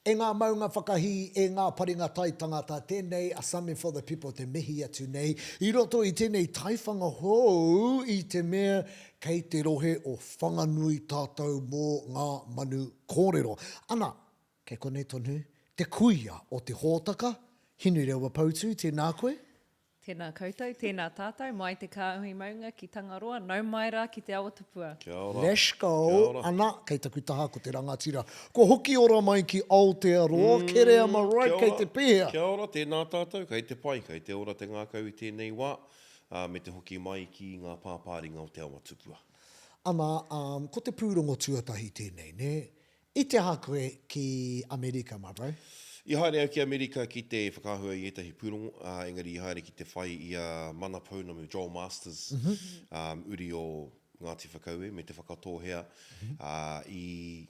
E ngā maunga whakahi, e ngā paringa tai tangata, tēnei a something for the people te mihi atu nei. I roto i tēnei taiwhanga hou i te mea kei te rohe o whanganui tātou mō ngā manu kōrero. Ana, kei konei tonu, te kuia o te hōtaka, hinu rewa pautu, tēnā koe? Tēnā koutou, tēnā tātou, mai te kāuhi maunga ki Tangaroa, nau mai rā ki te Awatupua. Kia ora. Let's go. Kia ora. Ana, kei Tākuta ko te rangatira. Ko hoki ora mai ki Aotearoa, Kereama right, kei te pēhea. Kia ora, tēnā tātou, kei te pai, kei te ora te ngākau i tēnei wā, me te hoki mai ki ngā pāpāringa o te Awatupua. Ana, ko te pūrongo tuatahi tēnei, ne? I te aha koe ki Amerika, my bro? I haere au ki Amerika ki te whakahua i etahi pūrongo, engari i haere ki te whai i mana pauna me Joel Marsters, uri o Ngāti Whakaue, me te whakatōhea.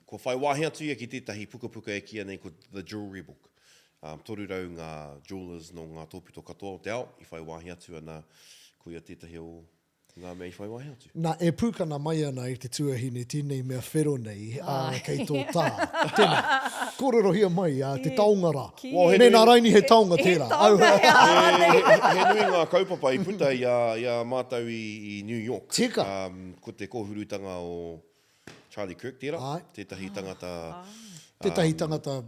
Ko whai wāhea atu ia ki tētahi puka e kia nei ko The Jewelry Book. Toru rau ngā jewelers no ngā tōpito katoa o te ao, i whai wāhea atu ana ko ia tētahi o ngā mea i whai wāhea atu. Nā, e pūkana mai ana i te tuahine tēnei mea whero nei, kei tō tā. Tēnā, kōrero hia mai, te taongara. Me nā raini he taonga tērā. He nui ngā kaupapa i puta i a mātau i New York. Tika. Ko te kōhurutanga o Charlie Kirk tērā. Tētahi tangata... Tētahi tangata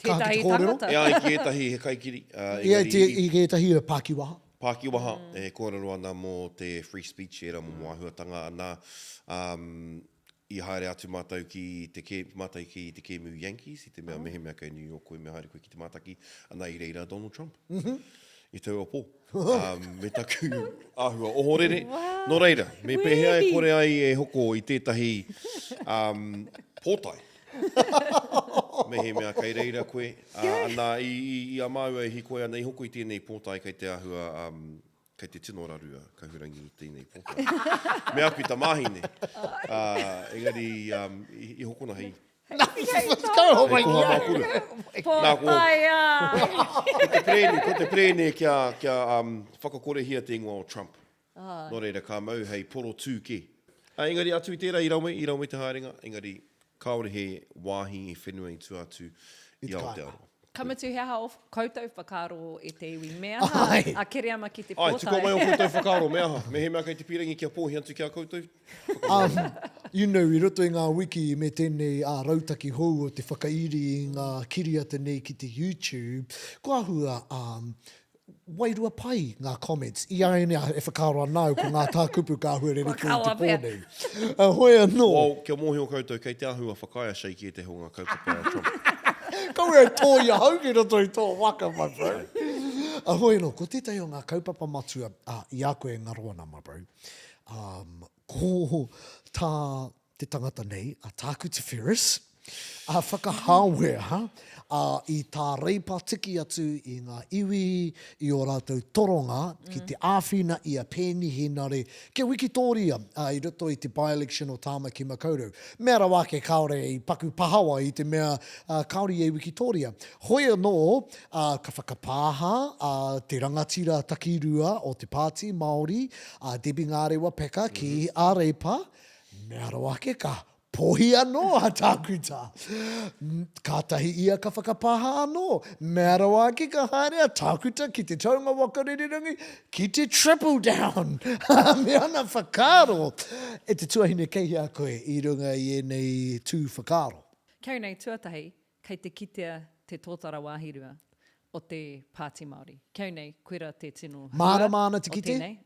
Tētahi kākiti kōrero. tangata. Ia i ki etahi he kaikiri. I ki etahi e Pākiwaha. Pākiwaha, e kōrero ana mō te free speech era mō māhuatanga ana. I haere atu mātau ki te Kemu Yankees, i te mea mehe mea kei New York, koe mea haere koe ki te mātaki, ana i reira Donald Trump. I te ua pō. Me taku āhua ohorere. No reira, me pehea e kore ai e hoko i tētahi pōtai. Mehe mea kei reira koe. Ana i a māua e hikoe ana i hoko i tēnei pōtai kei te āhua kei te tino rarua, ka hurangi i tēnei pōtai. Me aku i ta mahine. Engari, i hokona hei. Kau hau mai ki ai. Pōtaia! Ko te prene kia whakakorehia te ingoa o Trump. No reira, ka mau hei poro tū ke. Engari, atu i tērā, i raumei te haerenga. Engari, kaore he wāhi e whenua i tu atu i Aotearoa. Kamatu hea o koutou whakaro e te iwi mea Ai. a Kereama ki te Ai, pōtai. tuko mai o koutou whakaro, mea ha. Me he mea kei te pirangi kia pōhi atu kia koutou. You know, i roto i ngā wiki me tēnei rautaki hou o te whakairi i ngā kiriata nei ki te YouTube, ko ahua wairua pai ngā comments. I aene e whakaro anau ko ngā tākupu ka hua rere ki te pōnei. Hoi anō. Wow, kia mōhi o koutou, kei te ahua whakaia shaiki e te ho ngā kaupapa o Trump. Kau e tō ia hau ki roto i tō waka, my bro. Hoi anō, ko tētai o ngā kaupapa matua, i a koe ngaroana, my bro. Ko te tangata nei, Tākuta Ferris, whakahāwea, i tā reipa tiki atu i ngā iwi, i o rātou toronga, ki te āwhina i a pēni hinare, ke wikitoria, i roto i te by-election o Tāmaki Makaurau. Mea rawa ke kaore i paku pahawa i te mea kaori e wikitoria. Hoi anō, ka whakapāha, te rangatira takirua o te Pāti, Māori, Debi Ngārewa Peka ki a reipa, mea rawa ke ka pohi anō a Tākuta. Kātahi ia ka whakapāha anō. Mea rawa ki ka haere a Tākuta ki te taunga wakarererangi, ki te triple down. Me ana whakaro. E te tuahine kei a koe i runga i enei tū whakaro. Kau nei tuatahi, kei te kitea te tōtara wāhirua o te Pāti Māori. Kau nei, koera te tino hua. Māramāna te o kite? tēnei.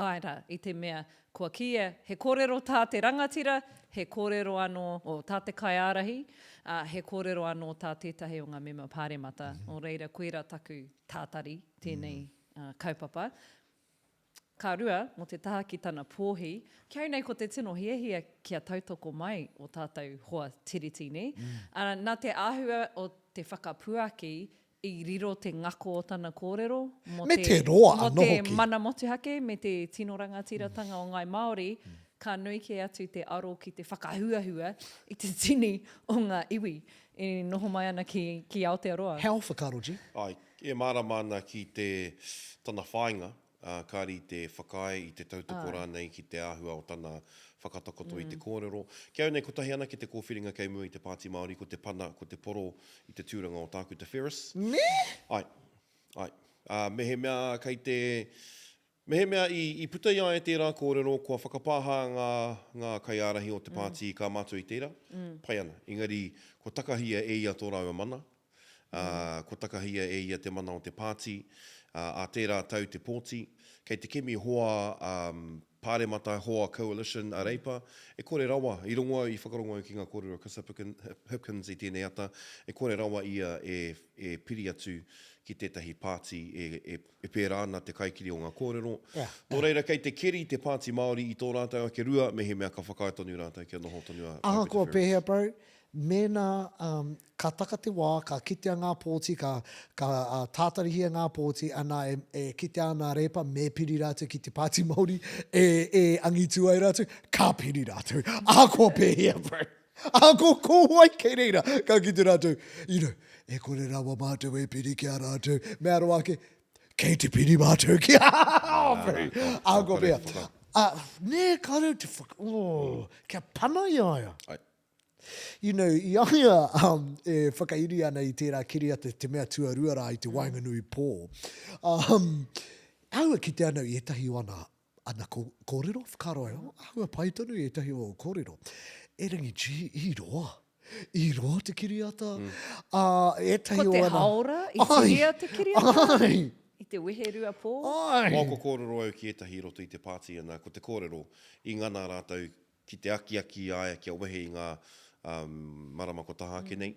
Aira, i te mea, kua kia, he kōrero tā te rangatira, he kōrero anō o tā te kaiārahi, he kōrero anō tā tētahi o ngā mema pāremata. O reira, koera taku tātari, tēnei kaupapa. Ka rua, mo te taha ki tana pōhi, kia nei ko te tino hiahia kia tautoko mai o tātou hoa tiritini. Nā te āhua o te whakapuaki, i riro te ngako o tana kōrero. Me te roa mo anō te hoki. mana motuhake, me te tino rangatiratanga o ngai Māori, ka nui ke atu te aro ki te whakahuahua i te tini o ngā iwi. E noho mai ana ki Aotearoa. How whakaro, G? Ai, e māramana ki te tana whāinga, kāri te whakai i te tautoko rānei ki te āhua o tana whakatakoto i te kōrero. Kia au nei, ko tahi ana ki te kōwhiringa kei mua i te Pāti Māori, ko te pana, ko te poro i te tūranga o Tākuta Ferris. Ne? Ai. Mehe mea kei te... Mehe mea i puta ia e tērā kōrero, kua whakapāha ngā kaiarahi o te Pāti ka mātua i tērā. Pai ana. Engari, ko takahia e ia tō rau mana. Ko takahia e ia te mana o te Pāti. A tērā tau te Pōti. Kei te kimi hoa pāremata hoa coalition a reipa. E kore rawa, i rongoa i whakarongoa ki ngā kōrero Kisa Hipkins i tēnei ata. E kore rawa ia e piri atu ki tētahi Pāti e pērā ana te kaikiri o ngā kōrero. Nō reira, kei te keri te Pāti Māori i tō rātau a ke rua, mehe mea ka whakaetonu rātau kia noho tonu a... Aha, kua pēhea, bro. Mēnā, ka taka te wā, ka kitea ngā pōti, ka tātarihia ngā pōti, ana e kitea ana repa, me piri rātou ki te Pāti Māori, e angitu ai rātou, ka piri rātou. Aha, kua pēhea, bro. Aha, ko wai kei reira, ka kite rātou. E kore rawa mātou e piri ki a rātou. Mea roa ke, kei te piri mātou ki a bro. Aha, kua pēhea. Nē, karau te kia pana i aia. Ai. I aia e whakairi ana i tērā kiri ata te mea tuarua rā i te Whanganui pō. Aua ki te ana i etahi o ana kōrero, whakaroa. Aua paitonu i etahi o kōrero. E rangi, i roa. I roa te kiri ata. Etahi Ko te haora i tiria te kiri ata? Ai. I te weherua pō? Ai. Mō ko kōrero au ki etahi roto i te Pāti ana, ko te kōrero i ngana rātou ki te aki aia kia wehe i ngā marama ko taha ke nei.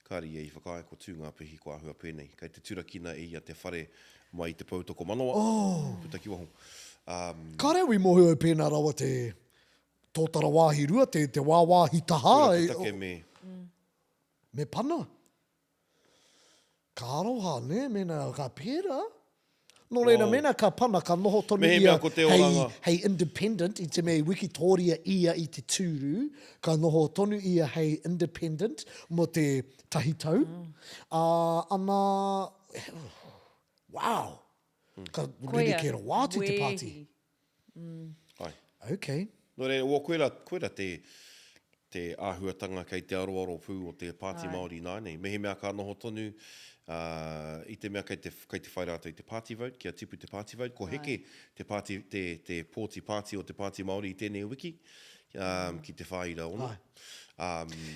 Kāri e i whakae ko tū ngā pihi ko ahua pēnei. Kei te turakina i a te whare mai i te pautoko manoa. Puta ki waho. Ka reo i mohu au pēnā rawa te tōtara wāhi rua, te wāwāhi taha. Kura te take me... Me pana. Ka aroha, ne? Mena ka pēra. Nō reira, mena ka pana, ka noho tonu ia hei independent, i te mei wikitoria ia i te tūru, ka noho tonu ia hei independent mo te tahitau. Ana, wow. Ka rere kera wātu te Pāti. Ai. Okay. Nō reira, koera te āhuatanga kei te aroaro pū o te Pāti Māori nānei. Mehe mea ka noho tonu, i te mea kei te whai rātou i te Pāti vote, kia tipu te Pāti vote, ko heke te Pōti Pāti o te Pāti Māori i tēnei wiki, ki te whaira ono.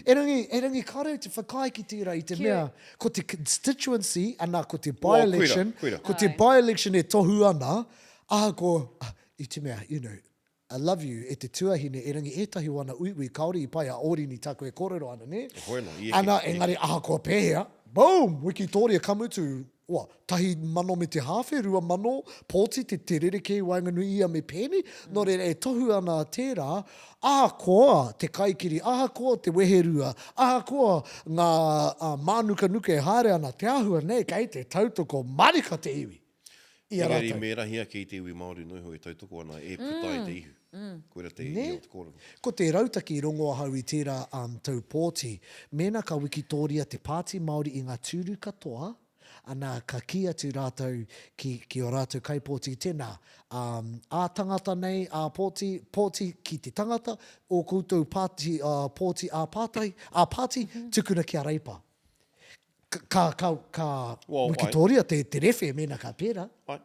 E rangi karau te whakai ki tira i te mea, ko te constituency, ana ko te by-election, ko te by-election e tohu ana, i te mea, I love you, e te tuahine, e rangi etahi wana uiui kaori i pai a orini taku e kōrero ana, ne? Ana, engari, kua pēhea, boom, Wikitoria kamutu, tahi mano me te hawhi, rua mano, Pōti te rereke Whanganui ia me pēni, no re e tohu ana tērā, koa te kaikiri, koa te weherua, koa ngā mānuka-nuka e haere ana, te ahua nei, kei te tautoko marika te iwi. Engari me rahia ki te iwi Māori noho e tautoko ana e putai te ihu. Koera te iwi o te kōrero. Ko te rautaki i rongoa hau i tērā tau Pōti, mena ka Wikitoria te Pāti Māori i ngā tūru katoa, ana ka ki atu rātou ki o rātou kaipōti tēnā. Tangata nei, Pōti ki te tangata, o koutou Pāti, Pōti Pāti, tukuna ki a reipa. Ka Wikitoria te rewhe mena ka pēra. Ai,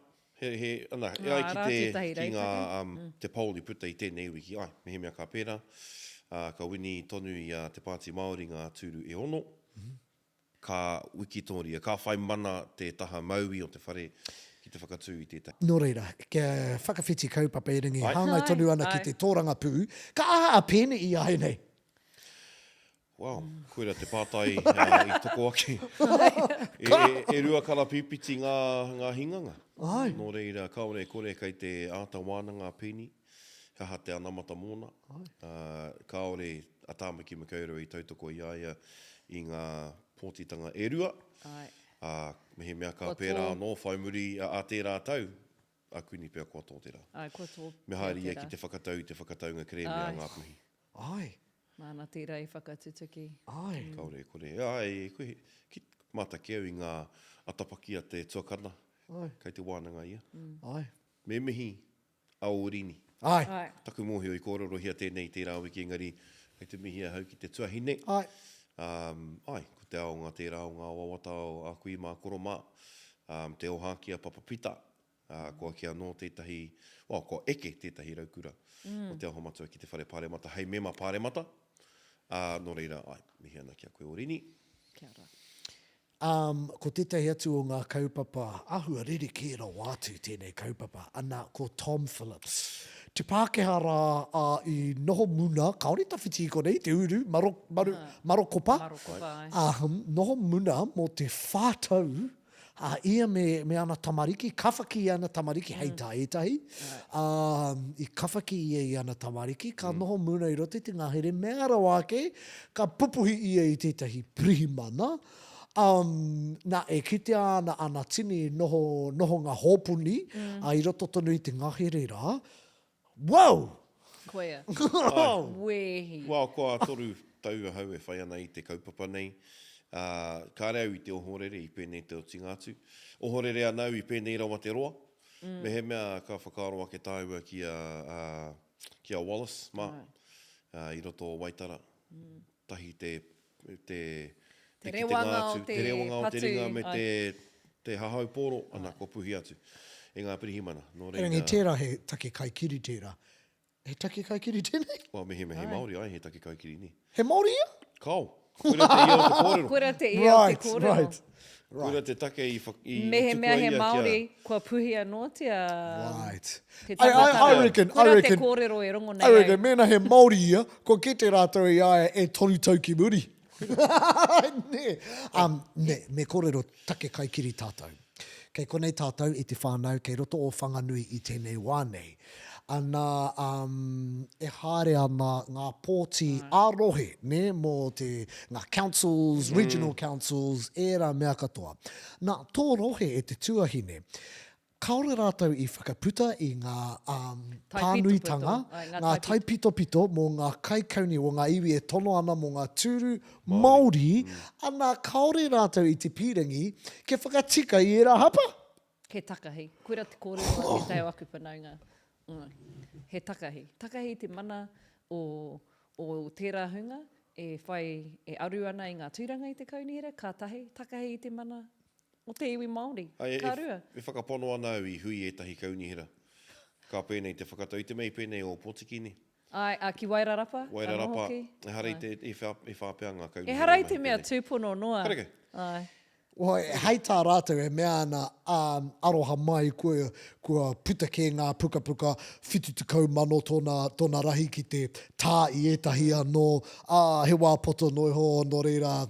ana, ki ngā te pauli puta i tēnei wiki, mehe mea ka pēra, ka wini tonu i te Pāti Māori ngā tūru e ono, ka Wikitoria, ka whai mana te taha maui o te whare ki te whakatū i tētai. Nō reira, kia whakawhiti kaupapa e ringi, hāngai tonu ana ki te tōranga pū, ka aha a pēne i ai nei. Wow, koera te pātai i toko ake. e rua kara pipiti ngā hinganga. Nō reira, kaore kore kei te āta wānanga pēni, kaha te anamata mōna. Kaore a tāmaki makaurau i tautoko i aia i ngā pōtitanga e rua. Mehe mea ka pērā no whaimuri a tērā tau, a kuni pēr kua tō tērā. Me haere ia ki te whakataunga Kereama ngā puhi. Ai. Mana tira i whakatutuki. Ai. Kaore kore. Koe, mata keu i ngā atapaki a te tuakana. Kei te wānanga ia. Ai. Me mihi a orini. Ai. Ai. Taku mōhio i kōrero hia tēnei tērā wiki, engari, hei te mihi hau ki te tuahine. Ai. Ko te ao ngā tērā o ngā wawata o a kui mā koroma, te ohākia papapita, kua kia no tētahi, ko eke tētahi raukura, o te aho matua ki te whare pāremata, hei mema pāremata, no reira, mihi ana kia koe o rini. Kia ora. Ko tētahi atu o ngā kaupapa, ahua rere kēra wātu tēnei kaupapa, ana ko Tom Phillips. Te Pākehā rā i noho muna, kaori tawhiti ko nei, te uru, marokopa. Marokopa, ai. Noho muna mō te whātau, ia me ana tamariki, kawhaki ana tamariki, hei tā etahi. I kawhaki ia i ana tamariki, ka noho muna i rote te ngahere, me ara wāke, ka pupuhi ia i tētahi prihimana. Nā e kite ana tini noho ngā hōpuni, i roto tonu i te ngahere rā. Wow! Koea. Wehi. Wow, koa toru tau hau e whai ana i te kaupapa nei. Ka reo i te ohorere i pēnei te o tingātu. Ohorere anau i pēnei rawa te roa. Me he mea ka whakaroa ke tāua ki a Wallace, mā. I roto o Waitara. Tahi te rewanga o te rewanga o te patu, ringa me te hahau pōro, ana ko puhi atu. E ngā pirihimana. No Ngi tērā he take kaikiri tērā. He take kaikiri tēnei? Me he Māori, he take kaikiri ni. He Māori ia? Kau. Koera te ia o te kōrero. Koera te ia o te kōrero. Right. Koera te take i Me he mea he tuku ia Māori, kia. kua puhi anō te Right. te I tamatara. reckon, Koera te kōrero e rongo nei. I reckon, mena he Māori ia, ko ke te rātou i aia e tonu tau ki muri. Me kōrero take kaikiri tātou. Kei konei tātou i te whānau, kei roto o Whanganui i tēnei wānei. Ana e haere ana ngā pōti ārohe, mō ngā councils, regional councils, ērā mea katoa. Nā, tō rohe e te tuahine, kaore rātou i whakaputa i ngā pānuitanga, ngā taipitopito mō ngā kaikauni o ngā iwi e tono ana mō ngā tūru Māori, ana kaore rātou i te pīrangi, ke whakatika i era hapa. Ke takahi. Koera te kōrero a te tau aku panaunga. He takahi. Takahi te mana o tērā hunga, e whai e aru ana i ngā tūranga i te kaunihera, ka tahi, takahi i te mana o te iwi Māori. Ka rua. E whakapono ana i hui e tahi kaunihera. Ka pēnei te whakatau. I te mei pēnei o Pōtikini. Ai, ki Wairarapa. Wairarapa. E harei e whapea ngā kaunihera. E harai te mea tūpono noa. Kareke. Ai. Hei tā rātou e mea ana aroha mai kua puta ke ngā puka whitutukau mano tōna rahi ki te tā i etahi anō, he wā poto noiho no reira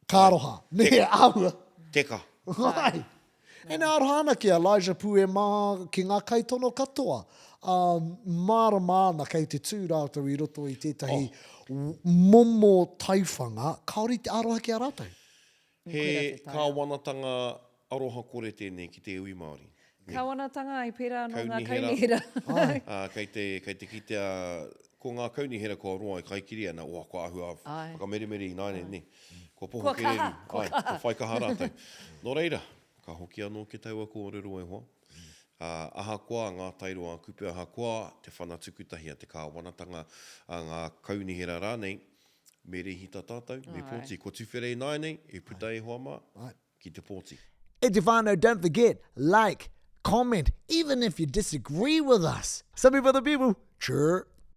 kāroha, ne aua. Teka. Hai. E nā aroha ana ki Elijah Puema ki ngā kaitono katoa. Māra māna kei te tū rātou i roto i tētahi momo taiwhanga, kaori te aroha ki a rātou. He kāwanatanga aroha kore tēnei ki te iwi Māori. Kāwanatanga i pērā no ngā Kaunihera. kaunihera. Kei te kitea, ko ngā kaunihera kua roa i kaikiri ana, ko ahua whakameremere i naine, ne. Kua poho Kua kaha. kereru. Kua whai kaha rātou. Nō reira, ka hoki anō ke taua kōrero e hoa. Ahakoa, ngā tairoa kupu ahakoa, te whanatukutahia, te kāwanatanga, ngā kaunihera rānei, me rehita tātou, me pōti. Ko tuwhere nai nei, e puta e hoa mā, ki te pōti. E te whānau, don't forget, like, comment, even if you disagree with us. Some people, the people, sure.